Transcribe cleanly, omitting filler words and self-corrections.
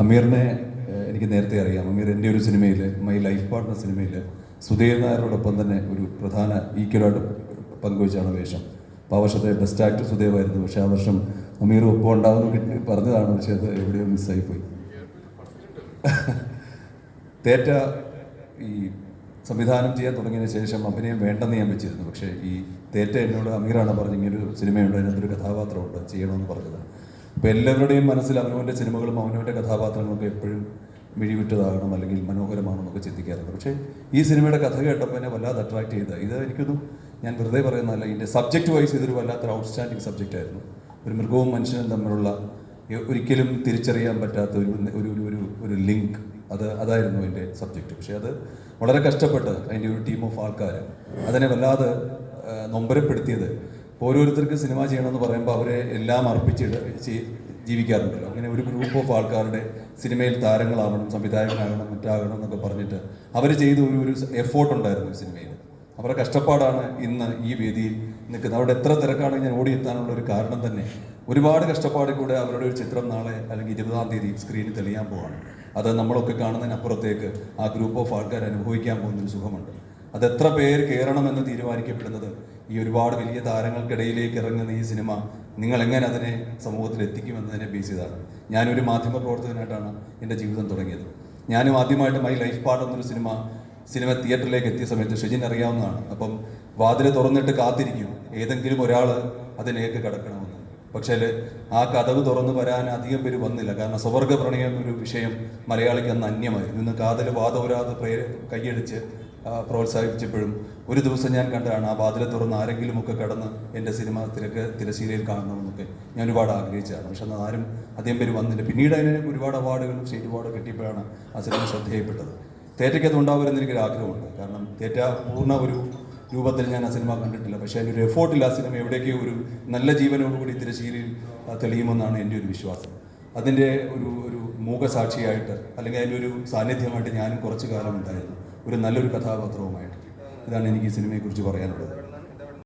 അമീറിനെ എനിക്ക് നേരത്തെ അറിയാം. അമീർ എൻ്റെ ഒരു സിനിമയിൽ, മൈ ലൈഫ് പാർട്ട്ണർ സിനിമയിൽ സുധീർ നായരോടൊപ്പം തന്നെ ഒരു പ്രധാന ഈക്വലായിട്ട് പങ്കുവച്ചാണ് വേഷം. അപ്പോൾ ആ വർഷത്തെ ബെസ്റ്റ് ആക്ടർ സുധീവായിരുന്നു. പക്ഷേ ആ വർഷം അമീർ ഒപ്പം ഉണ്ടാവുമെന്ന് പറഞ്ഞതാണ്, പക്ഷേ അത് എവിടെയോ മിസ്സായിപ്പോയി. തേറ്റ ഈ സംവിധാനം ചെയ്യാൻ തുടങ്ങിയതിന് ശേഷം അഭിനയം വേണ്ടെന്ന് ഞാൻ വെച്ചിരുന്നു. പക്ഷേ ഈ തേറ്റ എന്നോട് അമീറാണ് പറഞ്ഞ് ഇങ്ങനൊരു സിനിമയുണ്ട്, അതിനകത്തൊരു കഥാപാത്രമുണ്ട്, ചെയ്യണമെന്ന് പറഞ്ഞത്. അപ്പോൾ എല്ലാവരുടെയും മനസ്സിൽ അവനവൻ്റെ സിനിമകളും അവനവൻ്റെ കഥാപാത്രങ്ങളൊക്കെ എപ്പോഴും മിഴിവിട്ടതാകണം, അല്ലെങ്കിൽ മനോഹരമാണെന്നൊക്കെ ചിന്തിക്കാറുണ്ട്. പക്ഷേ ഈ സിനിമയുടെ കഥ കേട്ടപ്പോൾ എന്നെ വല്ലാതെ അട്രാക്ട് ചെയ്ത്, ഇത് എനിക്കൊന്നും ഞാൻ വെറുതെ പറയുന്നതല്ല, ഇതിൻ്റെ സബ്ജക്റ്റ് വൈസ് ഇതൊരു വല്ലാത്തൊരു ഔട്ട്സ്റ്റാൻഡിങ് സബ്ജക്റ്റ് ആയിരുന്നു. ഒരു മൃഗവും മനുഷ്യനും തമ്മിലുള്ള ഒരിക്കലും തിരിച്ചറിയാൻ പറ്റാത്ത ഒരു ലിങ്ക്, അതായിരുന്നു അതിൻ്റെ സബ്ജക്റ്റ്. പക്ഷേ അത് വളരെ കഷ്ടപ്പെട്ട് അതിൻ്റെ ഒരു ടീം ഓഫ് ആൾക്കാർ അതിനെ വല്ലാതെ നൊമ്പരപ്പെടുത്തിയത്. ഓരോരുത്തർക്ക് സിനിമ ചെയ്യണമെന്ന് പറയുമ്പോൾ അവരെ എല്ലാം അർപ്പിച്ചിട്ട് ജീവിക്കാറുണ്ടല്ലോ. അങ്ങനെ ഒരു ഗ്രൂപ്പ് ഓഫ് ആൾക്കാരുടെ സിനിമയിൽ താരങ്ങളാവണം, സംവിധായകനാകണം, മറ്റാകണം എന്നൊക്കെ പറഞ്ഞിട്ട് അവർ ചെയ്ത ഒരു എഫോർട്ട് ഉണ്ടായിരുന്നു ഈ സിനിമയിൽ. അവരുടെ കഷ്ടപ്പാടാണ് ഇന്ന് ഈ വേദിയിൽ നിൽക്കുന്നത്. അവിടെ എത്ര തിരക്കാണെങ്കിൽ ഞാൻ ഓടിയെത്താനുള്ള ഒരു കാരണം തന്നെ ഒരുപാട് കഷ്ടപ്പാടിൽ കൂടെ അവരുടെ ഒരു ചിത്രം നാളെ അല്ലെങ്കിൽ 20-ാം തീയതി സ്ക്രീനിൽ തെളിയാൻ പോവാണ്. അത് നമ്മളൊക്കെ കാണുന്നതിനപ്പുറത്തേക്ക് ആ ഗ്രൂപ്പ് ഓഫ് ആൾക്കാർ അനുഭവിക്കാൻ പോകുന്നൊരു സുഖമുണ്ട്. അതെത്ര പേര് കയറണമെന്ന് തീരുമാനിക്കപ്പെടുന്നത് ഈ ഒരുപാട് വലിയ താരങ്ങൾക്കിടയിലേക്ക് ഇറങ്ങുന്ന ഈ സിനിമ നിങ്ങൾ എങ്ങനെ അതിനെ സമൂഹത്തിൽ എത്തിക്കുമെന്നതിനെ ബേസ് ചെയ്താണ്. ഞാനൊരു മാധ്യമ പ്രവർത്തകനായിട്ടാണ് എൻ്റെ ജീവിതം തുടങ്ങിയത്. ഞാനും ആദ്യമായിട്ട് മൈ ലൈഫ് പാർട്ട്ണർ എന്നൊരു സിനിമ തിയേറ്ററിലേക്ക് എത്തിയ സമയത്ത് ഷെജിൻ അറിയാവുന്നതാണ്. അപ്പം വാതിൽ തുറന്നിട്ട് കാത്തിരിക്കും ഏതെങ്കിലും ഒരാൾ അതിലേക്ക് കടക്കണമെന്ന്. പക്ഷേ ആ കഥവ് തുറന്നു വരാൻ അധികം പേര് വന്നില്ല. കാരണം സ്വവർഗ പ്രണയം എന്നൊരു വിഷയം മലയാളിക്ക് അന്ന് അന്യമായിരുന്നു. ഇന്ന് കാതൽ വാദോരാതെ കൈയടിച്ച് പ്രോത്സാഹിപ്പിച്ചപ്പോഴും ഒരു ദിവസം ഞാൻ കണ്ടതാണ് ആ വാതിൽ തുറന്ന് ആരെങ്കിലുമൊക്കെ കടന്ന് എൻ്റെ സിനിമ തിരശ്ശീലയിൽ കാണണമെന്നൊക്കെ ഞാൻ ഒരുപാട് ആഗ്രഹിച്ചതാണ്. പക്ഷെ അന്ന് ആരും അധികം പേര് വന്നില്ല. പിന്നീട് അതിന് ഒരുപാട് അവാർഡുകളും സ്റ്റേറ്റ് അവാർഡ് കിട്ടിയപ്പോഴാണ് ആ സിനിമ ശ്രദ്ധേയപ്പെട്ടത്. തേറ്റയ്ക്ക് അത് ഉണ്ടാവുമെന്ന് എനിക്കൊരു ആഗ്രഹമുണ്ട്. കാരണം തേറ്റ പൂർണ്ണ ഒരു രൂപത്തിൽ ഞാൻ ആ സിനിമ കണ്ടിട്ടില്ല. പക്ഷേ അതിനൊരു എഫോർട്ടില്ല. ആ സിനിമ എവിടേക്കോ ഒരു നല്ല ജീവനോടുകൂടി തിരശ്ശീലയിൽ തെളിയുമെന്നാണ് എൻ്റെ ഒരു വിശ്വാസം. അതിൻ്റെ ഒരു മൂകസാക്ഷിയായിട്ട് അല്ലെങ്കിൽ അതിൻ്റെ ഒരു സാന്നിധ്യമായിട്ട് ഞാനും കുറച്ചു കാലം ഉണ്ടായിരുന്നു, ഒരു നല്ലൊരു കഥാപാത്രവുമായിട്ട്. ഇതാണ് എനിക്ക് ഈ സിനിമയെക്കുറിച്ച് പറയാനുള്ളത്.